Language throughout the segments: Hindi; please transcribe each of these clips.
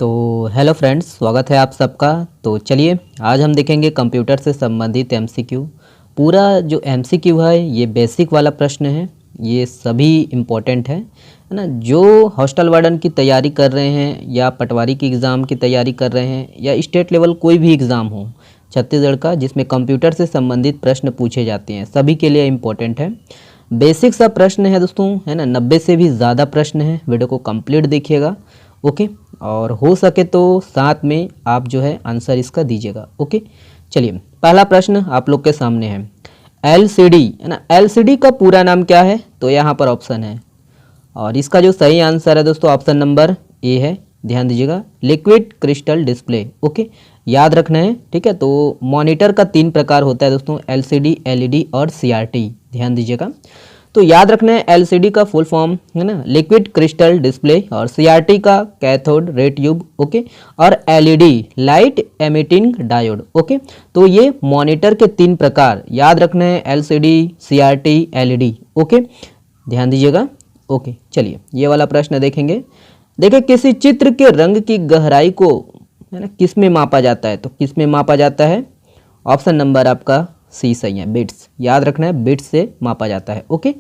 तो हेलो फ्रेंड्स, स्वागत है आप सबका। तो चलिए आज हम देखेंगे कंप्यूटर से संबंधित एमसीक्यू। पूरा जो एमसीक्यू है ये बेसिक वाला प्रश्न है, ये सभी इम्पोर्टेंट है ना। जो हॉस्टल वार्डन की तैयारी कर रहे हैं या पटवारी की एग्ज़ाम की तैयारी कर रहे हैं या स्टेट लेवल कोई भी एग्ज़ाम हो छत्तीसगढ़ का जिसमें कंप्यूटर से संबंधित प्रश्न पूछे जाते हैं, सभी के लिए इम्पोर्टेंट है। बेसिक सा प्रश्न है दोस्तों, है ना। 90 से भी ज़्यादा प्रश्न है। वीडियो को कंप्लीट देखिएगा, ओके। और हो सके तो साथ में आप जो है आंसर इसका दीजिएगा, ओके। चलिए पहला प्रश्न आप लोग के सामने है। एलसीडी, है ना। एलसीडी का पूरा नाम क्या है? तो यहाँ पर ऑप्शन है और इसका जो सही आंसर है दोस्तों ऑप्शन नंबर ए है। ध्यान दीजिएगा, लिक्विड क्रिस्टल डिस्प्ले, ओके। याद रखना है, ठीक है। तो मॉनिटर का 3 प्रकार होता है दोस्तों, एलसीडी, एलईडी और सीआरटी। ध्यान दीजिएगा, तो याद रखना है एलसीडी का फुल फॉर्म है ना लिक्विड क्रिस्टल डिस्प्ले, और सीआरटी का कैथोड रे ट्यूब, ओके। और LED light emitting diode, okay. तो ये मॉनिटर के 3 प्रकार याद रखना है, एलसीडी, सीआरटी, एलईडी, ओके। ध्यान दीजिएगा, ओके। चलिए ये वाला प्रश्न देखेंगे। देखिए, किसी चित्र के रंग की गहराई को है ना किस में मापा जाता है? तो किस में मापा जाता है? ऑप्शन नंबर आपका सी सही है, बिट्स। याद रखना है बिट्स से मापा जाता है, ओके।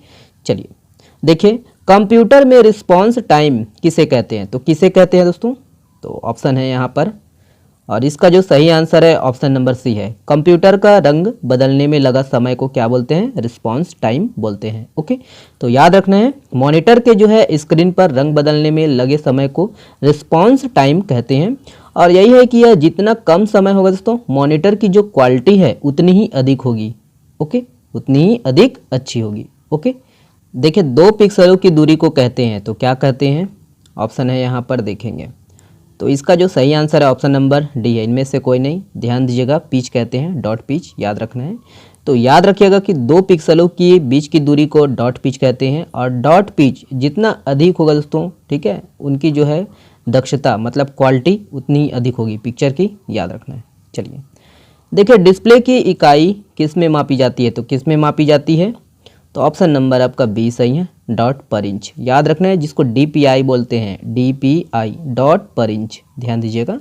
चलिए देखिए, कंप्यूटर में रिस्पॉन्स टाइम किसे कहते हैं? तो किसे कहते हैं दोस्तों? तो ऑप्शन है यहाँ पर, और इसका जो सही आंसर है ऑप्शन नंबर सी है। कंप्यूटर का रंग बदलने में लगा समय को क्या बोलते हैं? रिस्पॉन्स टाइम बोलते हैं, ओके। तो याद रखना है मॉनिटर के जो है स्क्रीन पर रंग बदलने में लगे समय को रिस्पॉन्स टाइम कहते हैं। और यही है कि यह जितना कम समय होगा दोस्तों, मॉनिटर की जो क्वालिटी है उतनी ही अधिक होगी, ओके, उतनी ही अधिक अच्छी होगी, ओके। देखिए, 2 पिक्सलों की दूरी को कहते हैं, तो क्या कहते हैं? ऑप्शन है यहाँ पर देखेंगे, तो इसका जो सही आंसर है ऑप्शन नंबर डी है। इनमें से कोई नहीं। ध्यान दीजिएगा, पिच कहते हैं, डॉट पिच याद रखना है। तो याद रखिएगा कि 2 पिक्सलों की बीच की दूरी को डॉट पिच कहते हैं, और डॉट पिच जितना अधिक होगा दोस्तों, ठीक है, उनकी जो है दक्षता मतलब क्वालिटी उतनी ही अधिक होगी पिक्चर की, याद रखना है। चलिए देखिए, डिस्प्ले की इकाई किस में मापी जाती है? तो किस में मापी जाती है? तो ऑप्शन नंबर आपका बी सही है, डॉट पर इंच। याद रखना है, जिसको डीपीआई बोलते हैं, डीपीआई डॉट पर इंच। ध्यान दीजिएगा,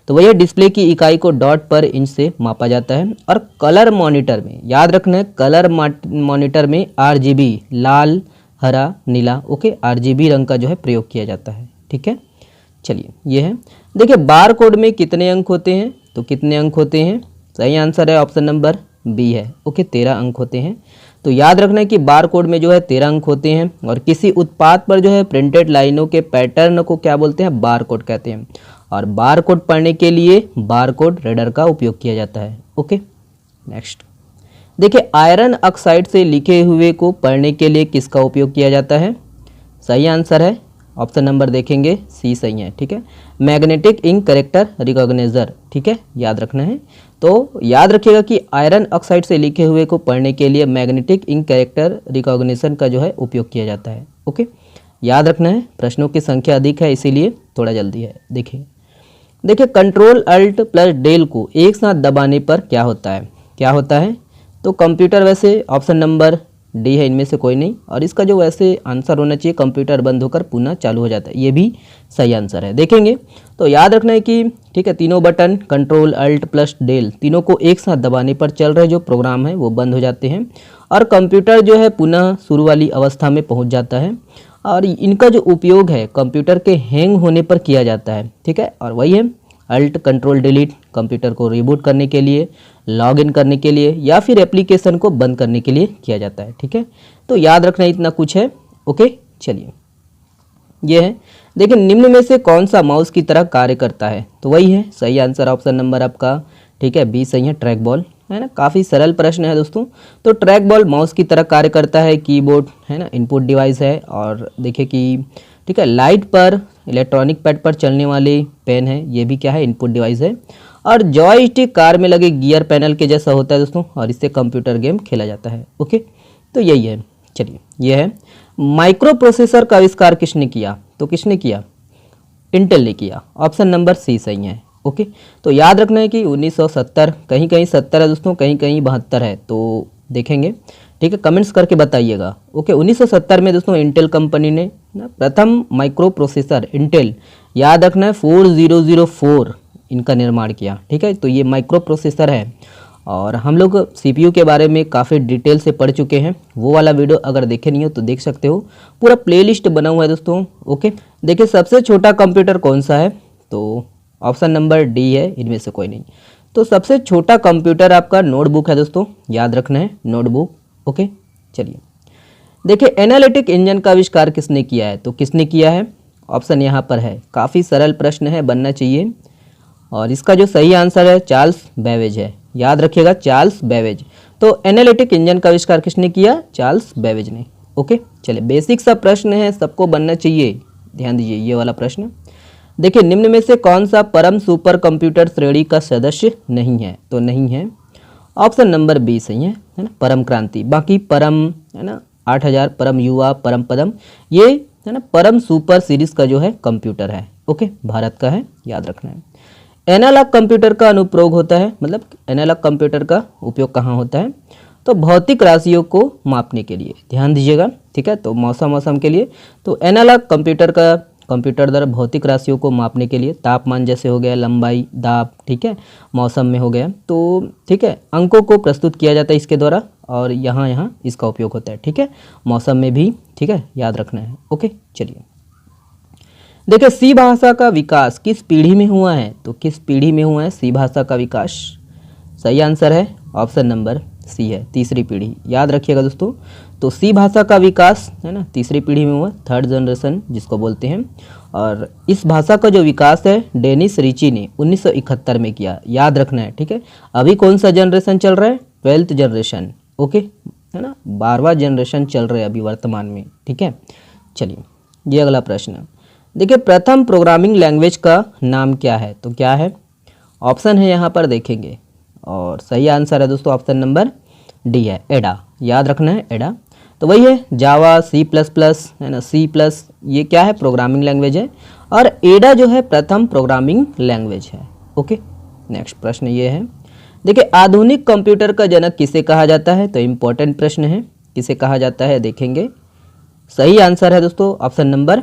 तो वही डिस्प्ले की इकाई को डॉट पर इंच से मापा जाता है। और कलर मॉनिटर में याद रखना है, कलर मॉनिटर में आरजीबी लाल, हरा, नीला, ओके, आरजीबी रंग का जो है प्रयोग किया जाता है, ठीक है। चलिए ये है। देखिए, बार कोड में कितने अंक होते हैं? तो कितने अंक होते हैं? सही आंसर है ऑप्शन नंबर बी है, ओके, 13 अंक होते हैं। तो याद रखना है कि बार कोड में जो है 13 अंक होते हैं। और किसी उत्पाद पर जो है प्रिंटेड लाइनों के पैटर्न को क्या बोलते हैं? बार कोड कहते हैं। और बार कोड पढ़ने के लिए बार कोड रीडर का उपयोग किया जाता है, ओके। नेक्स्ट देखिए, आयरन ऑक्साइड से लिखे हुए को पढ़ने के लिए किसका उपयोग किया जाता है? सही आंसर है ऑप्शन नंबर देखेंगे सी सही है, ठीक है, मैग्नेटिक इंक कैरेक्टर रिकॉग्नाइजर, ठीक है, याद रखना है। तो याद रखिएगा कि आयरन ऑक्साइड से लिखे हुए को पढ़ने के लिए मैग्नेटिक इंक कैरेक्टर रिकॉग्निशन का जो है उपयोग किया जाता है, ओके। याद रखना है, प्रश्नों की संख्या अधिक है इसीलिए थोड़ा जल्दी है। देखिए, कंट्रोल अल्ट प्लस डेल को एक साथ दबाने पर क्या होता है? क्या होता है? तो कंप्यूटर वैसे ऑप्शन नंबर डी है, इनमें से कोई नहीं। और इसका जो वैसे आंसर होना चाहिए, कंप्यूटर बंद होकर पुनः चालू हो जाता है, ये भी सही आंसर है। देखेंगे तो याद रखना है कि ठीक है, तीनों button control alt plus del तीनों को एक साथ दबाने पर चल रहे जो प्रोग्राम है वो बंद हो जाते हैं, और कंप्यूटर जो है पुनः शुरू वाली अवस्था में पहुँच जाता है। और इनका जो उपयोग है कंप्यूटर के हैंग होने पर किया जाता है, ठीक है। और वही है अल्ट कंट्रोल डिलीट कंप्यूटर को रिबूट करने के लिए, लॉगिन करने के लिए, या फिर एप्लीकेशन को बंद करने के लिए किया जाता है, ठीक है। तो याद रखना इतना कुछ है, ओके। चलिए ये है। देखिए, निम्न में से कौन सा माउस की तरह कार्य करता है? तो वही है, सही आंसर ऑप्शन नंबर आपका, ठीक है, बी सही है, ट्रैक बॉल, है ना। काफ़ी सरल प्रश्न है दोस्तों। तो ट्रैक बॉल माउस की तरह कार्य करता है, कीबोर्ड है ना इनपुट डिवाइस है। और देखिए कि ठीक है, लाइट पर इलेक्ट्रॉनिक पैड पर चलने वाली पेन है, ये भी क्या है? इनपुट डिवाइस है। और जॉयस्टिक कार में लगे गियर पैनल के जैसा होता है दोस्तों, और इससे कंप्यूटर गेम खेला जाता है, ओके। तो यही है। चलिए ये है, माइक्रो प्रोसेसर का आविष्कार किसने किया? तो किसने किया? इंटेल ने किया, ऑप्शन नंबर सी सही है, ओके। तो याद रखना है कि 1970, कहीं कहीं 70 है दोस्तों, कहीं कहीं 72 है, तो देखेंगे, ठीक है, कमेंट्स करके बताइएगा, ओके। 1970 में दोस्तों इंटेल कंपनी ने ना प्रथम माइक्रो प्रोसेसर इंटेल याद रखना है 4004 इनका निर्माण किया। ठीक है, तो ये माइक्रो प्रोसेसर है और हम लोग CPU के बारे में काफ़ी डिटेल से पढ़ चुके हैं। वो वाला वीडियो अगर देखे नहीं हो तो देख सकते हो, पूरा प्लेलिस्ट बना हुआ है दोस्तों। ओके, देखिए सबसे छोटा कंप्यूटर कौन सा है, तो ऑप्शन नंबर डी है, इनमें से कोई नहीं। तो सबसे छोटा कंप्यूटर आपका नोटबुक है दोस्तों, याद रखना है नोटबुक। ओके, चलिए देखिए एनालिटिक इंजन का आविष्कार किसने किया है, तो किसने किया है, ऑप्शन यहाँ पर है। काफ़ी सरल प्रश्न है, बनना चाहिए। और इसका जो सही आंसर है चार्ल्स बेबेज है, याद रखिएगा चार्ल्स बेबेज। तो एनालिटिक इंजन का आविष्कार किसने किया, चार्ल्स बेबेज ने। ओके, चलिए बेसिक सा प्रश्न है, सबको बनना चाहिए, ध्यान दीजिए ये वाला प्रश्न। देखिए निम्न में से कौन सा परम सुपर कंप्यूटर श्रेणी का सदस्य नहीं है, तो नहीं है, ऑप्शन नंबर बी सही है ना, परम क्रांति। बाकी परम है ना 8000, परम युवा, परम पदम, ये है ना परम सुपर सीरीज का जो है कंप्यूटर है। ओके, भारत का है, याद रखना है। एनालॉग कंप्यूटर का अनुप्रयोग होता है, मतलब एनालॉग कंप्यूटर का उपयोग कहाँ होता है, तो भौतिक राशियों को मापने के लिए, ध्यान दीजिएगा। ठीक है, तो मौसम के लिए, तो एनालॉग कंप्यूटर का कंप्यूटर द्वारा भौतिक राशियों को मापने के लिए, तापमान जैसे हो गया, लंबाई, दाब, ठीक है, मौसम में हो गया, तो ठीक है अंकों को प्रस्तुत किया जाता है इसके द्वारा, और यहाँ इसका उपयोग होता है। ठीक है, मौसम में भी, ठीक है, याद रखना है। ओके, चलिए देखिए सी भाषा का विकास किस पीढ़ी में हुआ है, तो किस पीढ़ी में हुआ है सी भाषा का विकास, सही आंसर है ऑप्शन नंबर सी है, तीसरी पीढ़ी, याद रखिएगा दोस्तों। तो सी भाषा का विकास है ना तीसरी पीढ़ी में हुआ, थर्ड जनरेशन जिसको बोलते हैं। और इस भाषा का जो विकास है डेनिस रिची ने 1971 में किया, याद रखना है। ठीक है, अभी कौन सा जनरेशन चल रहा है, 12th जनरेशन। ओके, है ना 12वां जनरेशन चल रहा है अभी वर्तमान में। ठीक है, चलिए ये अगला प्रश्न। देखिए प्रथम प्रोग्रामिंग लैंग्वेज का नाम क्या है, तो क्या है, ऑप्शन है यहाँ पर देखेंगे, और सही आंसर है दोस्तों ऑप्शन नंबर डी है, एडा, याद रखना है एडा। तो वही है जावा, C++ है ना, C+, ये क्या है प्रोग्रामिंग लैंग्वेज है, और एडा जो है प्रथम प्रोग्रामिंग लैंग्वेज है। ओके, नेक्स्ट प्रश्न ये है, देखिए आधुनिक कंप्यूटर का जनक किसे कहा जाता है, तो इम्पोर्टेंट प्रश्न है, किसे कहा जाता है देखेंगे। सही आंसर है दोस्तों ऑप्शन नंबर,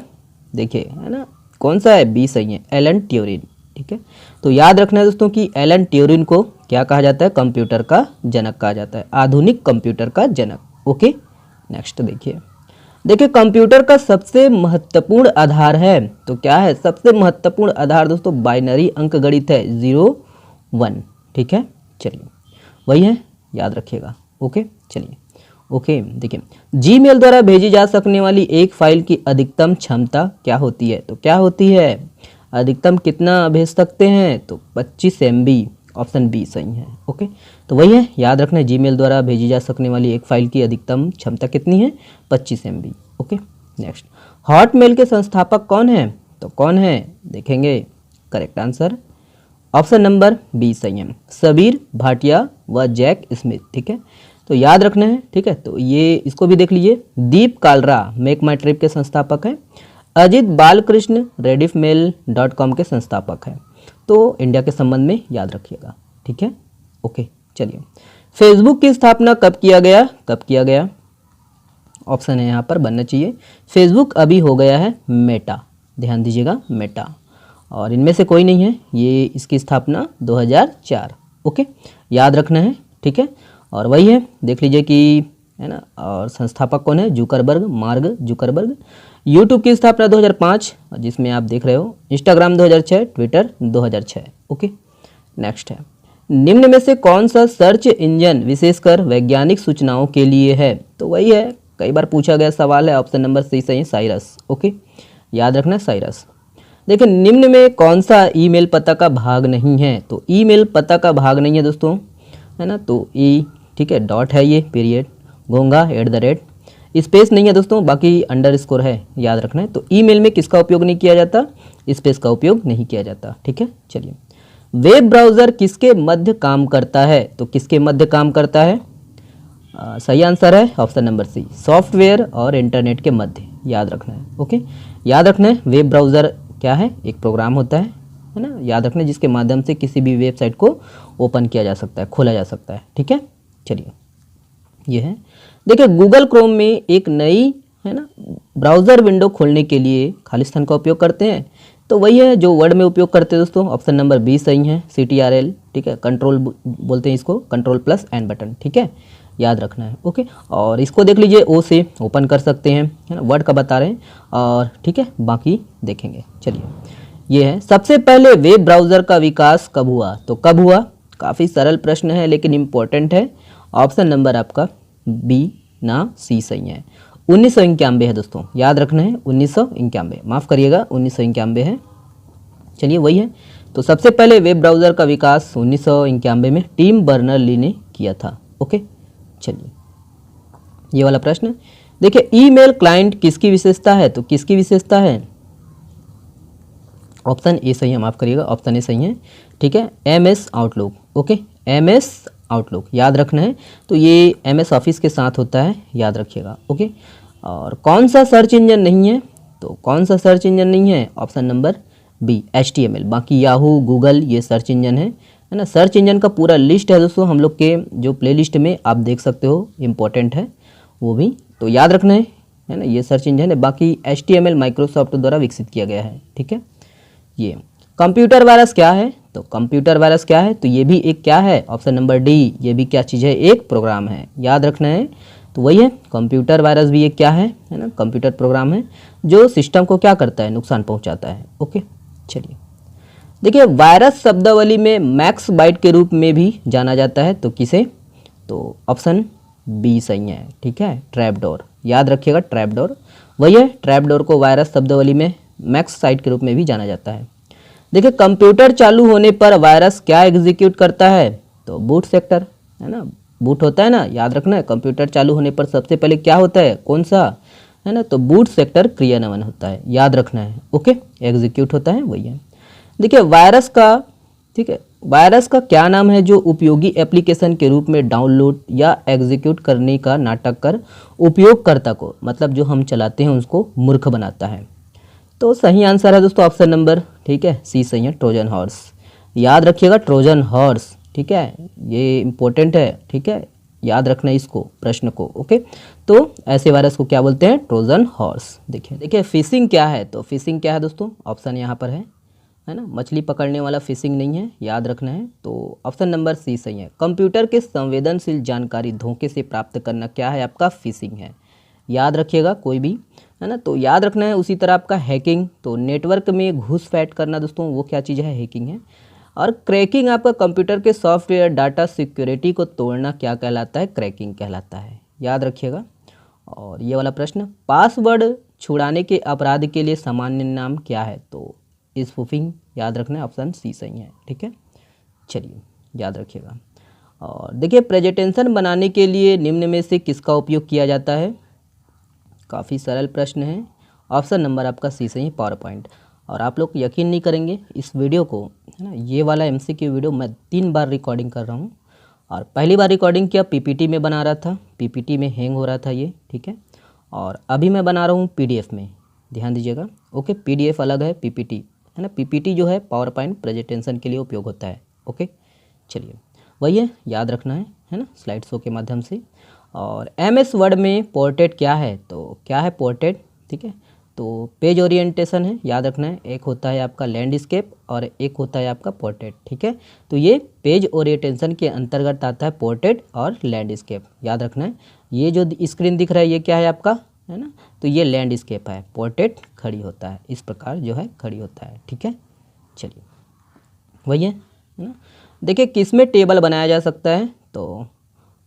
देखिए है ना कौन सा है, बी सही है, एलन ट्यूरिंग। ठीक है, तो याद रखना है दोस्तों कि एलन ट्यूरिंग को क्या कहा जाता है, कंप्यूटर का जनक कहा जाता है, आधुनिक कंप्यूटर का जनक। ओके, नेक्स्ट देखिए कंप्यूटर का सबसे महत्वपूर्ण आधार है, तो क्या है, सबसे महत्वपूर्ण आधार दोस्तों बाइनरी अंकगणित है, 0 1। ठीक है, चलिए वही है, याद रखिएगा। ओके, चलिए ओके, देखिए जीमेल द्वारा भेजी जा सकने वाली एक फाइल की अधिकतम क्षमता क्या होती है, तो क्या होती है, अधिकतम कितना भेज सकते हैं, तो 25 MB, ऑप्शन बी सही है। ओके, तो वही है, याद रखना है जीमेल द्वारा भेजी जा सकने वाली एक फाइल की अधिकतम क्षमता कितनी है, 25 MB। ओके, नेक्स्ट हॉटमेल के संस्थापक कौन है, तो कौन है देखेंगे, correct answer option number B सही है, सबीर भाटिया व जैक स्मिथ। ठीक है, तो याद रखना है। ठीक है, तो ये इसको भी देख लीजिए, दीप कालरा मेक माई ट्रिप के संस्थापक हैं, अजित बालकृष्ण rediffmail.com के संस्थापक हैं। तो इंडिया के संबंध में याद रखिएगा। ठीक है, ओके, चलिए फेसबुक की स्थापना कब किया गया, कब किया गया, ऑप्शन है यहाँ पर बनना चाहिए, फेसबुक अभी हो गया है मेटा, ध्यान दीजिएगा मेटा, और इनमें से कोई नहीं है, ये इसकी स्थापना 2004। ओके, याद रखना है। ठीक है, और वही है, देख लीजिए कि है ना, और संस्थापक कौन है, जुकरबर्ग, मार्क जुकरबर्ग। यूट्यूब की स्थापना 2005, जिसमें आप देख रहे हो, इंस्टाग्राम 2006, ट्विटर 2006। ओके, नेक्स्ट है, निम्न में से कौन सा सर्च इंजन विशेषकर वैज्ञानिक सूचनाओं के लिए है, तो वही है, कई बार पूछा गया सवाल है, ऑप्शन नंबर सी सही है, साइरस। ओके, याद रखना साइरस। देखिए निम्न में कौन सा ईमेल पता का भाग नहीं है, तो ईमेल पता का भाग नहीं है दोस्तों, है ना, तो ई, ठीक है, डॉट है ये, पीरियड, घोंगा, @ स्पेस नहीं है दोस्तों, बाकी अंडरस्कोर है, याद रखना है। तो ईमेल में किसका उपयोग नहीं किया जाता, स्पेस का उपयोग नहीं किया जाता। ठीक है, चलिए वेब ब्राउज़र किसके मध्य काम करता है, तो किसके मध्य काम करता है, सही आंसर है ऑप्शन नंबर सी, सॉफ्टवेयर और इंटरनेट के मध्य, याद रखना है। ओके, याद रखना है, वेब ब्राउज़र क्या है, एक प्रोग्राम होता है ना, याद रखना, जिसके माध्यम से किसी भी वेबसाइट को ओपन किया जा सकता है, खोला जा सकता है। ठीक है, चलिए ये है, देखिए गूगल क्रोम में एक नई है ना ब्राउज़र विंडो खोलने के लिए खालिस्तान का उपयोग करते हैं, तो वही है जो वर्ड में उपयोग करते हैं दोस्तों। ऑप्शन नंबर बी सही है, CTRL, ठीक है, कंट्रोल बोलते हैं इसको, कंट्रोल प्लस एन बटन, ठीक है, याद रखना है। ओके, और इसको देख लीजिए, ओ से ओपन कर सकते हैं, है ना, वर्ड का बता रहे हैं, और ठीक है बाकी देखेंगे। चलिए, ये है सबसे पहले वेब ब्राउज़र का विकास कब हुआ, तो कब हुआ, काफ़ी सरल प्रश्न है लेकिन इम्पोर्टेंट है। ऑप्शन नंबर आपका बी ना सी सही है, 1991 है दोस्तों, याद रखना है, 1991, माफ़ करिएगा 1991 है। चलिए वही है, तो सबसे पहले वेब ब्राउज़र का विकास 1991 में टिम बर्नर्स-ली ने किया था। ओके, चलिए ये वाला प्रश्न देखिए, ईमेल क्लाइंट किसकी विशेषता है, तो किसकी विशेषता है, ऑप्शन ए सही है, माफ़ करिएगा ऑप्शन ए सही है, ठीक है, MS outlook. Okay, MS outlook याद रखना है, तो ये MS ऑफिस के साथ होता है, याद रखिएगा। ओके, और कौन सा सर्च इंजन नहीं है, तो कौन सा सर्च इंजन नहीं है, ऑप्शन नंबर बी HTML, बाकी याहू, गूगल ये सर्च इंजन है ना। सर्च इंजन का पूरा लिस्ट है दोस्तों हम लोग के जो प्लेलिस्ट में, आप देख सकते हो, इम्पोर्टेंट है वो भी, तो याद रखना है ना, ये सर्च इंजन है। बाकी HTML माइक्रोसॉफ्ट द्वारा विकसित किया गया है, ठीक है। ये कंप्यूटर वायरस क्या है, तो कंप्यूटर वायरस क्या है, तो ये भी एक क्या है, ऑप्शन नंबर डी, ये भी क्या चीज़ है, एक प्रोग्राम है, याद रखना है। तो वही है, कंप्यूटर वायरस भी एक क्या है ना, कंप्यूटर प्रोग्राम है जो सिस्टम को क्या करता है, नुकसान पहुंचाता है। ओके, चलिए देखिए, वायरस शब्दावली में मैक्स बाइट के रूप में भी जाना जाता है, तो किसे, तो ऑप्शन बी सही है, ठीक है, ट्रैपडोर, याद रखिएगा ट्रैपडोर, वही है, ट्रैपडोर को वायरस शब्दावली में मैक्स साइट के रूप में भी जाना जाता है। देखिए, कंप्यूटर चालू होने पर वायरस क्या एग्जीक्यूट करता है, तो बूट सेक्टर, है ना, बूट होता है ना, याद रखना है, कंप्यूटर चालू होने पर सबसे पहले क्या होता है, कौन सा, है ना, तो बूट सेक्टर क्रियान्वयन होता है, याद रखना है। ओके, एग्जीक्यूट होता है, वही है। देखिए, वायरस का, ठीक है, वायरस का क्या नाम है जो उपयोगी एप्लीकेशन के रूप में डाउनलोड या एग्जीक्यूट करने का नाटक कर उपयोगकर्ता को, मतलब जो हम चलाते हैं उसको मूर्ख बनाता है, तो सही आंसर है दोस्तों ऑप्शन नंबर, ठीक है, सी सही है, ट्रोजन हॉर्स, याद रखिएगा ट्रोजन हॉर्स, ठीक है, ये इंपॉर्टेंट है, ठीक है, याद रखना है इसको, प्रश्न को। ओके, तो ऐसे वायरस को क्या बोलते हैं, ट्रोजन हॉर्स। देखिए फिशिंग क्या है, तो फिशिंग क्या है दोस्तों, ऑप्शन यहाँ पर है ना, मछली पकड़ने वाला फिशिंग नहीं है, याद रखना है, तो ऑप्शन नंबर सी सही है। कंप्यूटर के संवेदनशील जानकारी धोखे से प्राप्त करना क्या है, आपका फिशिंग है, याद रखिएगा कोई भी, है ना, तो याद रखना है। उसी तरह आपका हैकिंग, तो नेटवर्क में घुसपैठ करना दोस्तों, वो क्या चीज़ है, हैकिंग है। और क्रैकिंग आपका कंप्यूटर के सॉफ्टवेयर डाटा सिक्योरिटी को तोड़ना क्या कहलाता है, क्रैकिंग कहलाता है, याद रखिएगा। और ये वाला प्रश्न, पासवर्ड छुड़ाने के अपराध के लिए सामान्य नाम क्या है, तो स्पूफिंग, याद रखना है, ऑप्शन सी सही है, ठीक है। चलिए याद रखिएगा। और देखिए, प्रेजेंटेशन बनाने के लिए निम्न में से किसका उपयोग किया जाता है, काफ़ी सरल प्रश्न है, ऑप्शन नंबर आपका सी सही है, पावर पॉइंट। और आप लोग यकीन नहीं करेंगे, इस वीडियो को, है ना, ये वाला MCQ वीडियो मैं 3 बार रिकॉर्डिंग कर रहा हूँ। और पहली बार रिकॉर्डिंग किया PPT में बना रहा था, PPT में हैंग हो रहा था ये, ठीक है, और अभी मैं बना रहा हूँ PDF में, ध्यान दीजिएगा। ओके, PDF अलग है, PPT, है ना, PPT जो है पावर पॉइंट प्रेजेंटेशन के लिए उपयोग होता है। ओके, चलिए वही है, याद रखना है ना, स्लाइड शो के माध्यम से। और MS वर्ड में पोर्ट्रेट क्या है, तो क्या है पोर्ट्रेट, ठीक है, तो पेज ओरिएंटेशन है, याद रखना है, एक होता है आपका लैंडस्केप और एक होता है आपका पोर्ट्रेट, ठीक है, तो ये पेज ओरिएंटेशन के अंतर्गत आता है पोर्ट्रेट और लैंडस्केप, याद रखना है। ये जो स्क्रीन दिख रहा है ये क्या है आपका, है ना, तो ये लैंडस्केप है, पोर्ट्रेट खड़ी होता है, इस प्रकार जो है खड़ी होता है, ठीक है। चलिए वही है ना। देखिए, किस में टेबल बनाया जा सकता है, तो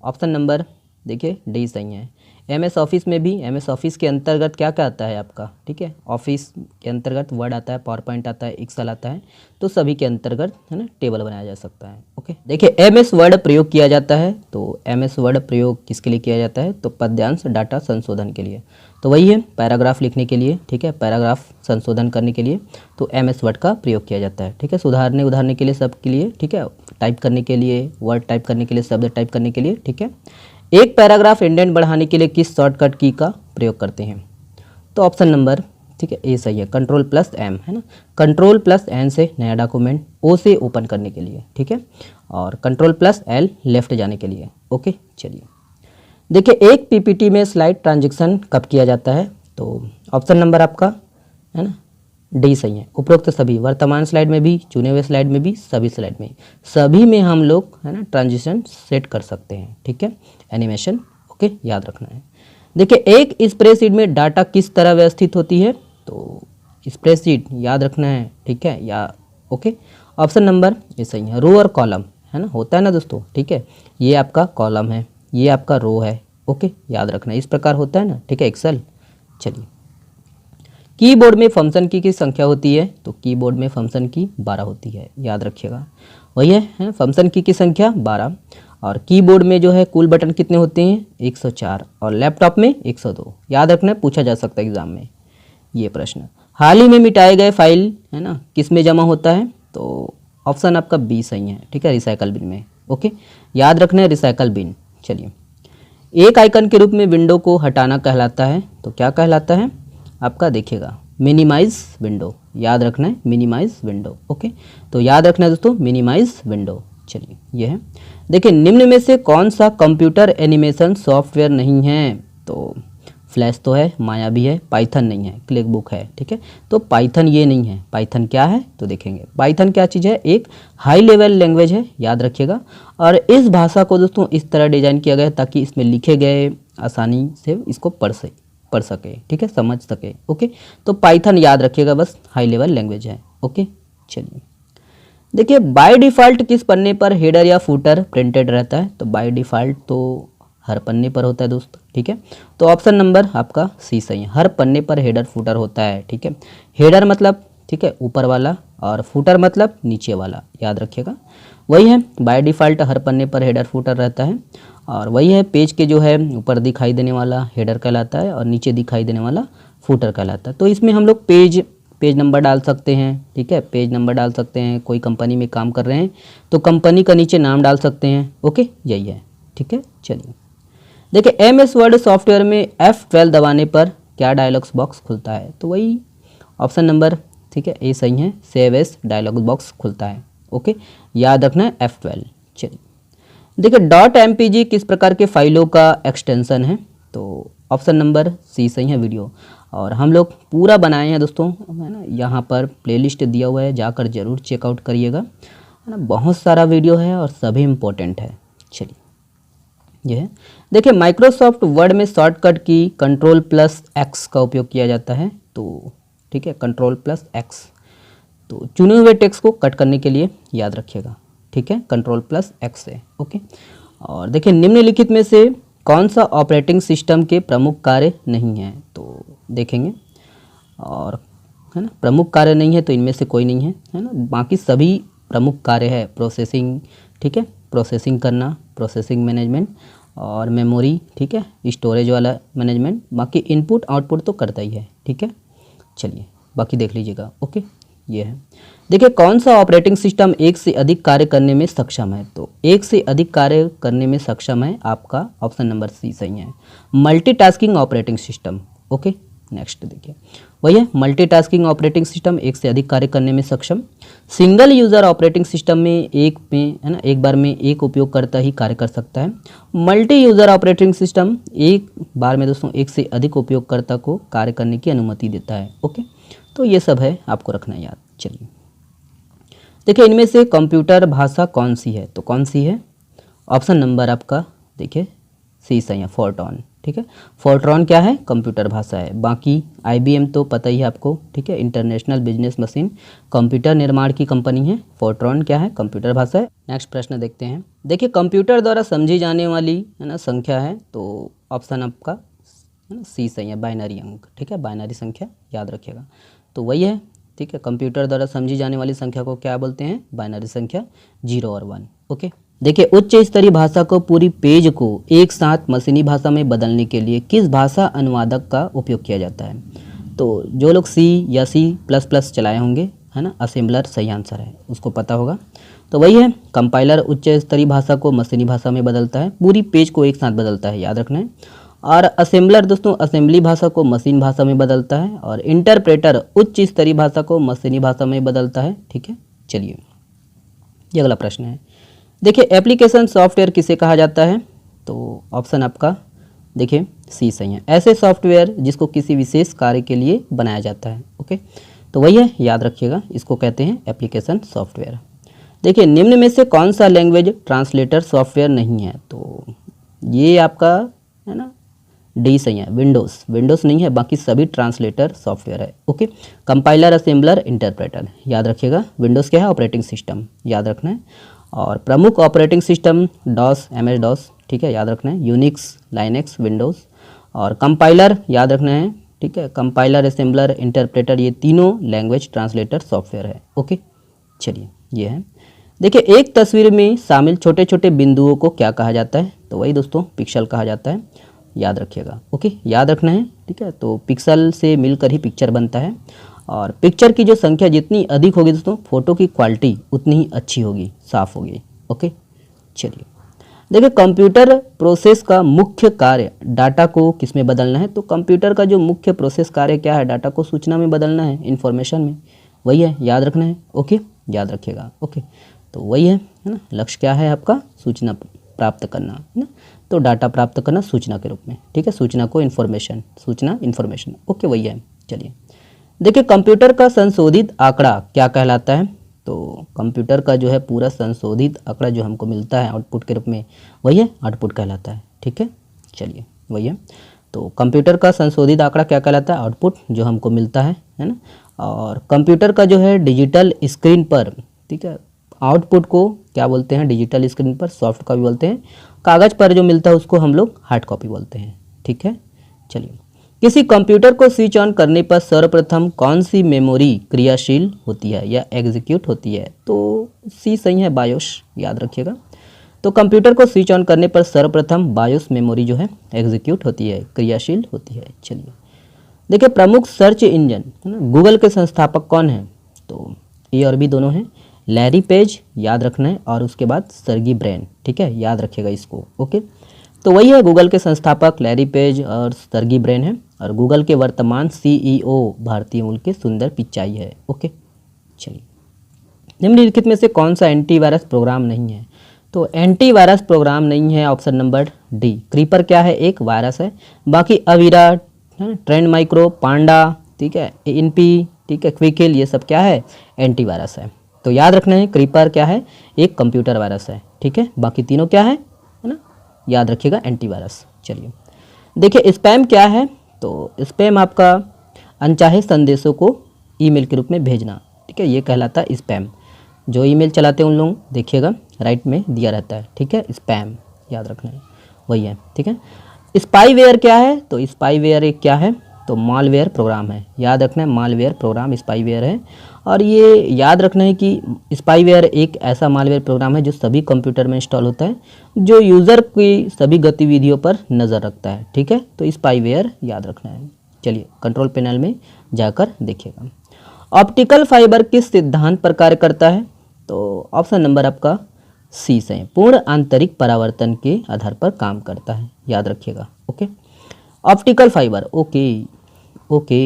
ऑप्शन नंबर देखिए डी सही है। MS ऑफिस में भी, MS ऑफिस के अंतर्गत क्या क्या आता है आपका, ठीक है, ऑफिस के अंतर्गत वर्ड आता है, पावर पॉइंट आता है, एक्सेल आता है, तो सभी के अंतर्गत, है ना, टेबल बनाया जा सकता है। ओके, देखिए MS वर्ड प्रयोग किया जाता है, तो MS वर्ड प्रयोग किसके लिए किया जाता है, तो पद्यांश डाटा संशोधन के लिए, तो वही है, पैराग्राफ लिखने के लिए, ठीक है, पैराग्राफ संशोधन करने के लिए तो MS वर्ड का प्रयोग किया जाता है, ठीक है, उदाहरने के लिए, सब के लिए, ठीक है, टाइप करने के लिए, वर्ड टाइप करने के लिए, शब्द टाइप करने के लिए, ठीक है। एक पैराग्राफ इंडेंट बढ़ाने के लिए किस शॉर्टकट की का प्रयोग करते हैं, तो ऑप्शन नंबर, ठीक है, ए सही है, Ctrl+M, है ना, Ctrl+N से नया डॉक्यूमेंट, O से ओपन करने के लिए, ठीक है, और Ctrl+L लेफ्ट जाने के लिए। ओके, चलिए देखिए, एक PPT में स्लाइड ट्रांजेक्शन कब किया जाता है, तो ऑप्शन नंबर आपका, है ना, डी सही है। उपरोक्त सभी, वर्तमान स्लाइड में भी, चुने हुए स्लाइड में भी, सभी स्लाइड में, सभी में हम लोग है ना ट्रांजिशन सेट कर सकते हैं, ठीक है, एनिमेशन, ओके, याद रखना है। देखिए एक स्प्रेडशीट में डाटा किस तरह व्यवस्थित होती है, तो स्प्रेडशीट याद रखना है, ठीक है, या ओके। ऑप्शन नंबर ये सही है, रो और कॉलम है ना, होता है ना दोस्तों, ठीक है, ये आपका कॉलम है, ये आपका रो है, ओके, याद रखना है, इस प्रकार होता है ना, ठीक है, एक्सेल। चलिए, कीबोर्ड में फंक्शन की संख्या होती है, तो कीबोर्ड में फंक्शन की 12 होती है, याद रखिएगा, वही है फंक्शन की संख्या 12। और कीबोर्ड में जो है कुल बटन कितने होते हैं, 104, और लैपटॉप में 102, याद रखना है, पूछा जा सकता है एग्जाम में ये प्रश्न। हाल ही में मिटाए गए फाइल है ना किस में जमा होता है, तो ऑप्शन आपका बी सही है, ठीक है, रिसाइकल बिन में, ओके, याद रखना है, रिसाइकल बिन। चलिए, एक आइकन के रूप में विंडो को हटाना कहलाता है, तो क्या कहलाता है आपका, देखिएगा, मिनिमाइज विंडो, याद रखना है, मिनिमाइज विंडो, ओके, तो याद रखना है दोस्तों, मिनिमाइज विंडो। चलिए, ये है। देखिए निम्न में से कौन सा कंप्यूटर एनिमेशन सॉफ्टवेयर नहीं है, तो फ्लैश तो है, माया भी है, पाइथन नहीं है, क्लिक बुक है, ठीक है, तो पाइथन ये नहीं है। पाइथन क्या है, तो देखेंगे पाइथन क्या चीज़ है, एक हाई लेवल लैंग्वेज है, याद रखिएगा, और इस भाषा को दोस्तों इस तरह डिजाइन किया गया है ताकि इसमें लिखे गए आसानी से इसको पढ़ सके, ठीक है, समझ सके, ओके, तो पाइथन याद रखिएगा, बस हाई लेवल लैंग्वेज है, ओके। चलिए, देखिए बाय डिफ़ॉल्ट किस पन्ने पर हेडर या फूटर प्रिंटेड रहता है, तो बाय डिफ़ॉल्ट तो हर पन्ने पर होता है दोस्त, ठीक है, तो ऑप्शन नंबर आपका सी सही है, हर पन्ने पर हेडर फूटर होता है, ठीक है, हेडर मतलब ठीक है ऊपर वाला, और फूटर मतलब नीचे वाला, याद रखिएगा, वही है, बाय डिफ़ॉल्ट हर पन्ने पर हेडर फूटर रहता है, और वही है, पेज के जो है ऊपर दिखाई देने वाला हेडर कहलाता है और नीचे दिखाई देने वाला फूटर कहलाता है। तो इसमें हम लोग पेज नंबर डाल सकते हैं, ठीक है, पेज नंबर डाल सकते हैं, कोई कंपनी में काम कर रहे हैं तो कंपनी का नीचे नाम डाल सकते हैं, ओके, यही है, ठीक है। चलिए, देखिए MS वर्ड सॉफ्टवेयर में F12 दबाने पर क्या डायलॉग्स बॉक्स खुलता है, तो वही ऑप्शन नंबर, ठीक है, ए सही है, सेव एज डायलॉग बॉक्स खुलता है, ओके, याद रखना है F12। चलिए, देखिए .mpg किस प्रकार के फाइलों का एक्सटेंशन है, तो ऑप्शन नंबर सी सही है, वीडियो, और हम लोग पूरा बनाए हैं दोस्तों, है ना, यहाँ पर प्लेलिस्ट दिया हुआ है, जाकर जरूर चेकआउट करिएगा, है ना, बहुत सारा वीडियो है और सभी इम्पोर्टेंट है। चलिए, यह है। देखिए माइक्रोसॉफ्ट वर्ड में शॉर्टकट की Ctrl+X का उपयोग किया जाता है, तो ठीक है, Ctrl+X, तो चुने हुए टेक्स्ट को कट करने के लिए याद रखिएगा, ठीक है, Ctrl+X से, ओके। और देखिए निम्नलिखित में से कौन सा ऑपरेटिंग सिस्टम के प्रमुख कार्य नहीं है, तो देखेंगे, और है ना, प्रमुख कार्य नहीं है तो इनमें से कोई नहीं है ना, बाकी सभी प्रमुख कार्य है, प्रोसेसिंग, ठीक है, प्रोसेसिंग करना, प्रोसेसिंग मैनेजमेंट, और मेमोरी, ठीक है, स्टोरेज वाला मैनेजमेंट, बाकी इनपुट आउटपुट तो करता ही है, ठीक है। चलिए, बाकी देख लीजिएगा, ओके, ये है। देखिए कौन सा ऑपरेटिंग सिस्टम एक से अधिक कार्य करने में सक्षम है, तो एक से अधिक कार्य करने में सक्षम है आपका ऑप्शन नंबर सी सही है, multitasking operating system, okay. Next देखिए, वही है, मल्टीटास्किंग ऑपरेटिंग सिस्टम एक से अधिक कार्य करने में सक्षम। सिंगल यूज़र ऑपरेटिंग सिस्टम में है ना, एक बार में एक उपयोगकर्ता ही कार्य कर सकता है। मल्टी यूज़र ऑपरेटिंग सिस्टम एक बार में दोस्तों एक से अधिक उपयोगकर्ता को कार्य करने की अनुमति देता है, ओके, तो ये सब है, आपको रखना है याद। चलिए, देखिए इनमें से कंप्यूटर भाषा कौन सी है, तो कौन सी है, ऑप्शन नंबर आपका देखिए सी सही है, फोर्ट्रॉन, ठीक है, फोर्ट्रॉन क्या है, कंप्यूटर भाषा है। बाकी IBM तो पता ही है आपको, ठीक है, इंटरनेशनल बिजनेस मशीन कंप्यूटर निर्माण की कंपनी है। फोर्ट्रॉन क्या है, कंप्यूटर भाषा है। नेक्स्ट प्रश्न देखते हैं। देखिए कंप्यूटर द्वारा समझी जाने वाली है ना संख्या है, तो ऑप्शन आपका है ना सी सही है, बाइनरी अंक, ठीक है, बाइनरी संख्या याद रखिएगा, तो वही है, ठीक है, कंप्यूटर द्वारा समझी जाने वाली संख्या को क्या बोलते हैं, बाइनरी संख्या, 0 और 1, ओके। देखिए उच्च स्तरीय भाषा को पूरी पेज को एक साथ मशीनी भाषा में बदलने के लिए किस भाषा अनुवादक का उपयोग किया जाता है, तो जो लोग C या C++ चलाए होंगे, है ना, असेंबलर सही आंसर है, उसको पता होगा, तो वही है, कंपाइलर उच्च स्तरीय भाषा को मशीनी भाषा में बदलता है, पूरी पेज को एक साथ बदलता है, याद रखना है। और असेंबलर दोस्तों असेंबली भाषा को मशीन भाषा में बदलता है, और इंटरप्रेटर उच्च स्तरीय भाषा को मशीनी भाषा में बदलता है, ठीक है। चलिए, ये अगला प्रश्न है। देखिए एप्लीकेशन सॉफ्टवेयर किसे कहा जाता है, तो ऑप्शन आपका देखिए सी सही है, ऐसे सॉफ्टवेयर जिसको किसी विशेष कार्य के लिए बनाया जाता है, ओके। तो वही है, याद रखिएगा, इसको कहते हैं एप्लीकेशन सॉफ्टवेयर। देखिए निम्न में से कौन सा लैंग्वेज ट्रांसलेटर सॉफ्टवेयर नहीं है, तो ये आपका है ना डी सही है, विंडोज़ नहीं है, बाकी सभी ट्रांसलेटर सॉफ्टवेयर है। ओके, कंपाइलर, असेंबलर, इंटरप्रेटर, याद रखिएगा। विंडोज़ क्या है, ऑपरेटिंग सिस्टम, याद रखना है। और प्रमुख operating system DOS, MS DOS, ठीक है, याद रखना है। Unix, Linux, Windows. और कंपाइलर याद रखना है, ठीक है। कंपाइलर, असेंबलर, इंटरप्रेटर, ये तीनों लैंग्वेज ट्रांसलेटर सॉफ्टवेयर है। ओके, चलिए ये है। देखिए एक तस्वीर में शामिल छोटे छोटे बिंदुओं को क्या कहा जाता है, तो वही दोस्तों पिक्सल कहा जाता है, याद रखिएगा। ओके, याद रखना है, ठीक है। तो पिक्सल से मिलकर ही पिक्चर बनता है, और पिक्चर की जो संख्या जितनी अधिक होगी दोस्तों, फोटो की क्वालिटी उतनी ही अच्छी होगी, साफ होगी। ओके, चलिए देखिए कंप्यूटर प्रोसेस का मुख्य कार्य डाटा को किस में बदलना है, तो कंप्यूटर का जो मुख्य प्रोसेस कार्य क्या है, डाटा को सूचना में बदलना है, इंफॉर्मेशन में, वही है, याद रखना है। ओके, याद रखिएगा। ओके, तो वही है ना, लक्ष्य क्या है आपका, सूचना प्राप्त करना है ना, तो डाटा प्राप्त करना सूचना के रूप में, ठीक है, सूचना को इन्फॉर्मेशन, सूचना इन्फॉर्मेशन। ओके, वही है। चलिए देखिए कंप्यूटर का संशोधित आंकड़ा क्या कहलाता है, तो कंप्यूटर का जो है पूरा संशोधित आंकड़ा जो हमको मिलता है आउटपुट के रूप में, वही है आउटपुट कहलाता है, ठीक है। चलिए वही है, तो कंप्यूटर का संशोधित आंकड़ा क्या कहलाता है, आउटपुट जो हमको मिलता है ना। और कंप्यूटर का जो है डिजिटल स्क्रीन पर, ठीक है, आउटपुट को क्या बोलते हैं, डिजिटल स्क्रीन पर सॉफ्ट कॉपी बोलते हैं, कागज़ पर जो मिलता है उसको हम लोग हार्ड कॉपी बोलते हैं, ठीक है। चलिए किसी कंप्यूटर को स्विच ऑन करने पर सर्वप्रथम कौन सी मेमोरी क्रियाशील होती है या एग्जीक्यूट होती है, तो सी सही है, बायोस, याद रखिएगा। तो कंप्यूटर को स्विच ऑन करने पर सर्वप्रथम बायोस मेमोरी जो है एग्जीक्यूट होती है, क्रियाशील होती है। चलिए देखिए प्रमुख सर्च इंजन है ना, गूगल के संस्थापक कौन है, तो ए और बी दोनों हैं, लैरी पेज, याद रखना है, और उसके बाद सर्गी ब्रेन, ठीक है, याद रखिएगा इसको। ओके, तो वही है, गूगल के संस्थापक लैरी पेज और सर्गी ब्रेन है, और गूगल के वर्तमान CEO भारतीय मूल के सुंदर पिचाई है। ओके, चलिए निम्नलिखित में से कौन सा एंटीवायरस प्रोग्राम नहीं है, तो एंटीवायरस प्रोग्राम नहीं है ऑप्शन नंबर डी। क्रीपर क्या है, एक वायरस है, बाकी अविरा, ट्रेंड माइक्रो, पांडा, ठीक है, इनपी, ठीक है, क्विकिल, ये सब क्या है, एंटीवायरस है। तो याद रखना है क्रीपर क्या है, एक कंप्यूटर वायरस है, ठीक है, बाकी तीनों क्या है ना, याद रखिएगा एंटीवायरस। चलिए देखिए स्पैम क्या है, तो स्पैम आपका अनचाहे संदेशों को ईमेल के रूप में भेजना, ठीक है, ये कहलाता है स्पैम। जो ईमेल चलाते हैं उन लोग देखिएगा राइट में दिया रहता है, ठीक है, स्पैम, याद रखना है, वही है, ठीक है। स्पाईवेयर क्या है, तो स्पाईवेयर एक क्या है, तो मालवेयर प्रोग्राम है, याद रखना है, मालवेयर प्रोग्राम स्पाईवेयर है। और ये याद रखना है कि स्पाईवेयर एक ऐसा मालवेयर प्रोग्राम है जो सभी कंप्यूटर में इंस्टॉल होता है, जो यूज़र की सभी गतिविधियों पर नज़र रखता है, ठीक है, तो स्पाईवेयर याद रखना है। चलिए कंट्रोल पैनल में जाकर देखिएगा। ऑप्टिकल फाइबर किस सिद्धांत पर कार्य करता है, तो ऑप्शन नंबर आपका सी से पूर्ण आंतरिक परावर्तन के आधार पर काम करता है, याद रखिएगा। ओके, ऑप्टिकल फाइबर, ओके,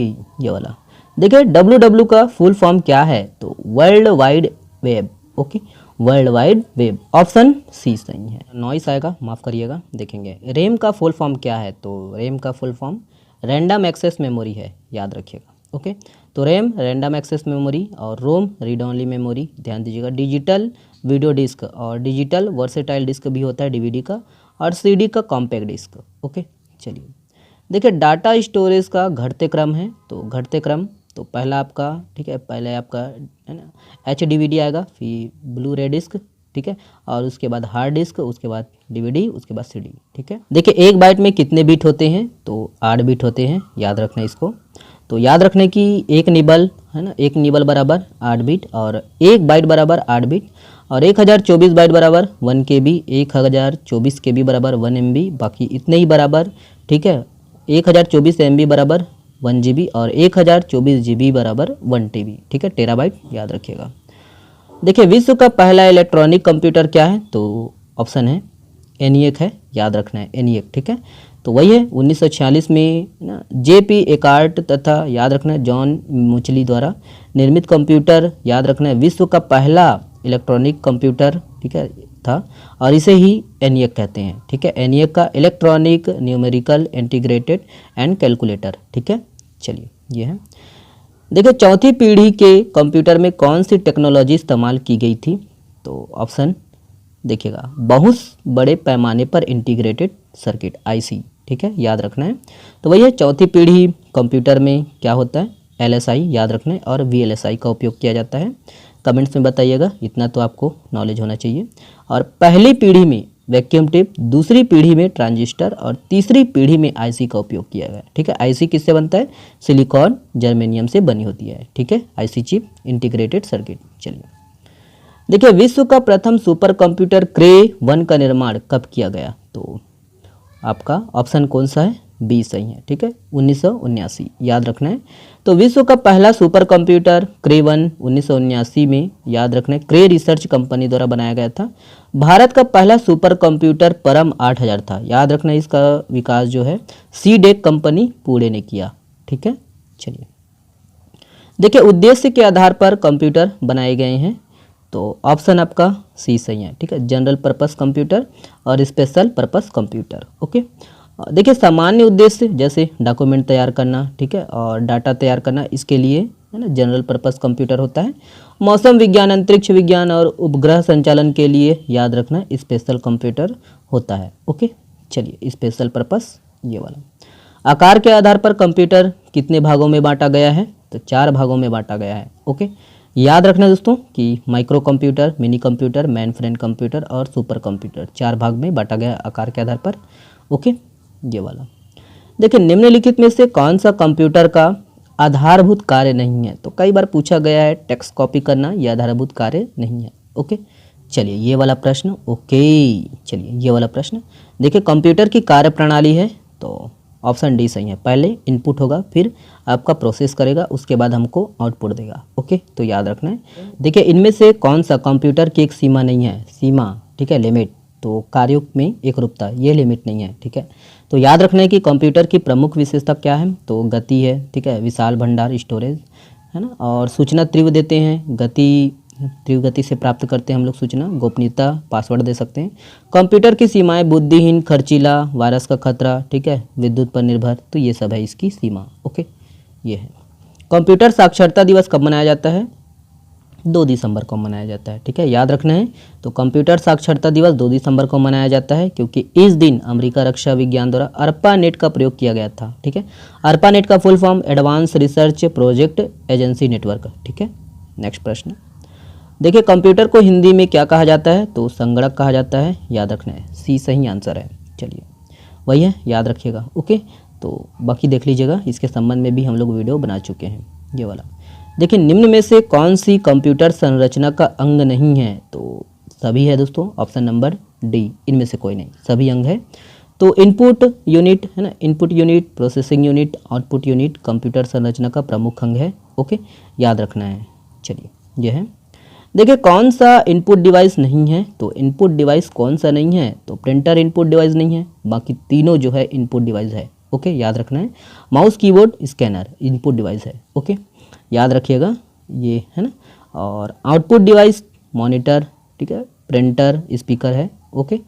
ये वाला देखिए WW का फुल फॉर्म क्या है, तो world wide web. Okay, world wide web, option C सही है। नॉइस आएगा, माफ़ करिएगा, देखेंगे। रैम का फुल फॉर्म क्या है, तो रैम का full form random access memory है, याद रखिएगा। ओके, तो रैम रैंडम एक्सेस मेमोरी, और रोम रीड ओनली मेमोरी, ध्यान दीजिएगा। डिजिटल वीडियो डिस्क और डिजिटल वर्सेटाइल डिस्क भी होता है DVD का, और CD का कॉम्पैक्ट डिस्क। ओके, चलिए देखिए डाटा स्टोरेज का घटते क्रम है, तो घटते क्रम, तो पहला आपका, ठीक है, पहले आपका है ना HDVD आएगा, फिर ब्लू रे डिस्क, ठीक है, और उसके बाद हार्ड डिस्क, उसके बाद DVD, उसके बाद CD, ठीक है। देखिए 1 बाइट में कितने बिट होते हैं, तो 8 बिट होते हैं, याद रखना इसको। तो याद रखने की 1 निबल है ना, 1 निबल बराबर 8 बिट, और 1 बाइट बराबर 8 बिट, और 1024 बाइट बराबर 1 KB, 1024 KB बराबर 1 MB, बाकी इतने ही बराबर, ठीक है, 1024 MB बराबर 1 GB, और 1024 GB बराबर 1 TB, ठीक है, टेराबाइट, याद रखिएगा। देखिए विश्व का पहला इलेक्ट्रॉनिक कंप्यूटर क्या है, तो ऑप्शन है ENIAC है, याद रखना है ENIAC, ठीक है, तो वही है 1946 में ना JP एकार्ट तथा याद रखना है जॉन मुचली द्वारा निर्मित कंप्यूटर, याद रखना है विश्व का पहला इलेक्ट्रॉनिक कंप्यूटर, ठीक है, था, और इसे ही ENIAC कहते हैं, ठीक है, ENIAC का electronic numerical integrated and calculator, ठीक है। चलिए ये है। देखिए चौथी पीढ़ी के कंप्यूटर में कौन सी टेक्नोलॉजी इस्तेमाल की गई थी? तो ऑप्शन देखिएगा, बहुत बड़े पैमाने पर इंटीग्रेटेड सर्किट आईसी, ठीक है, याद रखना है। तो वही है, चौथी पीढ़ी कंप्यूटर में क्या होता है? एलएसआई याद रखना है और वीएलएसआई का उपयोग किया जाता है। कमेंट्स में बताइएगा, इतना तो आपको नॉलेज होना चाहिए। और पहली पीढ़ी में वैक्यूम ट्यूब, दूसरी पीढ़ी में ट्रांजिस्टर और तीसरी पीढ़ी में आईसी का उपयोग किया गया, ठीक है। आईसी किससे बनता है? सिलिकॉन जर्मेनियम से बनी होती है, ठीक है, आईसी चिप इंटीग्रेटेड सर्किट। चलिए देखिए, विश्व का प्रथम सुपर कंप्यूटर क्रे 1 का निर्माण कब किया गया? तो आपका ऑप्शन कौन सा है? बी सही है, ठीक है, 1979 याद रखना है। तो विश्व का पहला सुपर कंप्यूटर क्रे 1 1979 में, याद रखना है, क्रे रिसर्च कंपनी द्वारा बनाया गया था। भारत का पहला सुपर कंप्यूटर परम 8000 था, याद रखना है, इसका विकास जो है सीडेक कंपनी पुणे ने किया, ठीक है। चलिए देखिए, उद्देश्य के आधार पर कंप्यूटर बनाए गए हैं, तो ऑप्शन आपका सी सही है, ठीक है, जनरल पर्पस कंप्यूटर और स्पेशल पर्पस कंप्यूटर। ओके, देखिए सामान्य उद्देश्य जैसे डॉक्यूमेंट तैयार करना, ठीक है, और डाटा तैयार करना, इसके लिए है ना जनरल पर्पस कंप्यूटर होता है। मौसम विज्ञान, अंतरिक्ष विज्ञान और उपग्रह संचालन के लिए, याद रखना, स्पेशल कंप्यूटर होता है। ओके, चलिए स्पेशल पर्पस ये वाला। आकार के आधार पर कंप्यूटर कितने भागों में बांटा गया है? तो 4 भागों में बांटा गया है। ओके, याद रखना दोस्तों कि micro computer, mini computer, main frame computer और सुपर कंप्यूटर 4 भाग में बांटा गया आकार के आधार पर। ओके, ये वाला। देखिए, निम्नलिखित में से कौन सा कंप्यूटर का आधारभूत कार्य नहीं है? तो कई बार पूछा गया है, टेक्स्ट कॉपी करना ये आधारभूत कार्य नहीं है। ओके, चलिए ये वाला प्रश्न। ओके, चलिए ये वाला प्रश्न। देखिए, कंप्यूटर की कार्य प्रणाली है, तो ऑप्शन डी सही है। पहले इनपुट होगा, फिर आपका प्रोसेस करेगा, उसके बाद हमको आउटपुट देगा। ओके, तो याद रखना है। देखिए, इनमें से कौन सा कंप्यूटर की एक सीमा नहीं है? सीमा, ठीक है, लिमिट, तो कार्यों में एकरूपता, ये लिमिट नहीं है, ठीक है। तो याद रखना है कि कंप्यूटर की प्रमुख विशेषता क्या है? तो गति है, ठीक है, विशाल भंडार स्टोरेज है ना, और सूचना तीव्र देते हैं, गति तीव्र गति से प्राप्त करते हैं हम लोग सूचना, गोपनीयता, पासवर्ड दे सकते हैं। कंप्यूटर की सीमाएं बुद्धिहीन, खर्चीला, वायरस का खतरा, ठीक है, विद्युत पर निर्भर, तो ये सब है इसकी सीमा। ओके, ये है। कंप्यूटर साक्षरता दिवस कब मनाया जाता है? 2 दिसंबर को मनाया जाता है, ठीक है, याद रखना है। तो कंप्यूटर साक्षरता दिवस 2 दिसंबर को मनाया जाता है क्योंकि इस दिन अमेरिका रक्षा विज्ञान द्वारा ARPANET का प्रयोग किया गया था, ठीक है। ARPANET का full form advance research project agency network, ठीक है। नेक्स्ट प्रश्न। देखिए, कंप्यूटर को हिंदी में क्या कहा जाता है? तो संगणक कहा जाता है, याद रखना है, सी सही आंसर है। चलिए वही है, याद रखिएगा। ओके, तो बाकी देख लीजिएगा, इसके संबंध में भी हम लोग वीडियो बना चुके हैं, ये वाला। देखिए, निम्न में से कौन सी कंप्यूटर संरचना का अंग नहीं है? तो सभी है दोस्तों, ऑप्शन नंबर डी, इनमें से कोई नहीं, सभी अंग है। तो इनपुट यूनिट है ना, input unit, processing unit, output unit computer संरचना का प्रमुख अंग है। ओके, याद रखना है। चलिए ये है। देखिए, कौन सा इनपुट डिवाइस नहीं है? तो इनपुट डिवाइस कौन सा नहीं है? तो प्रिंटर इनपुट डिवाइस नहीं है, बाकी तीनों जो है इनपुट डिवाइस है। ओके, याद रखना है। Mouse, keyboard, scanner input device है। ओके, याद रखिएगा, ये है ना। और आउटपुट डिवाइस मॉनिटर, ठीक है, प्रिंटर, स्पीकर है। ओके,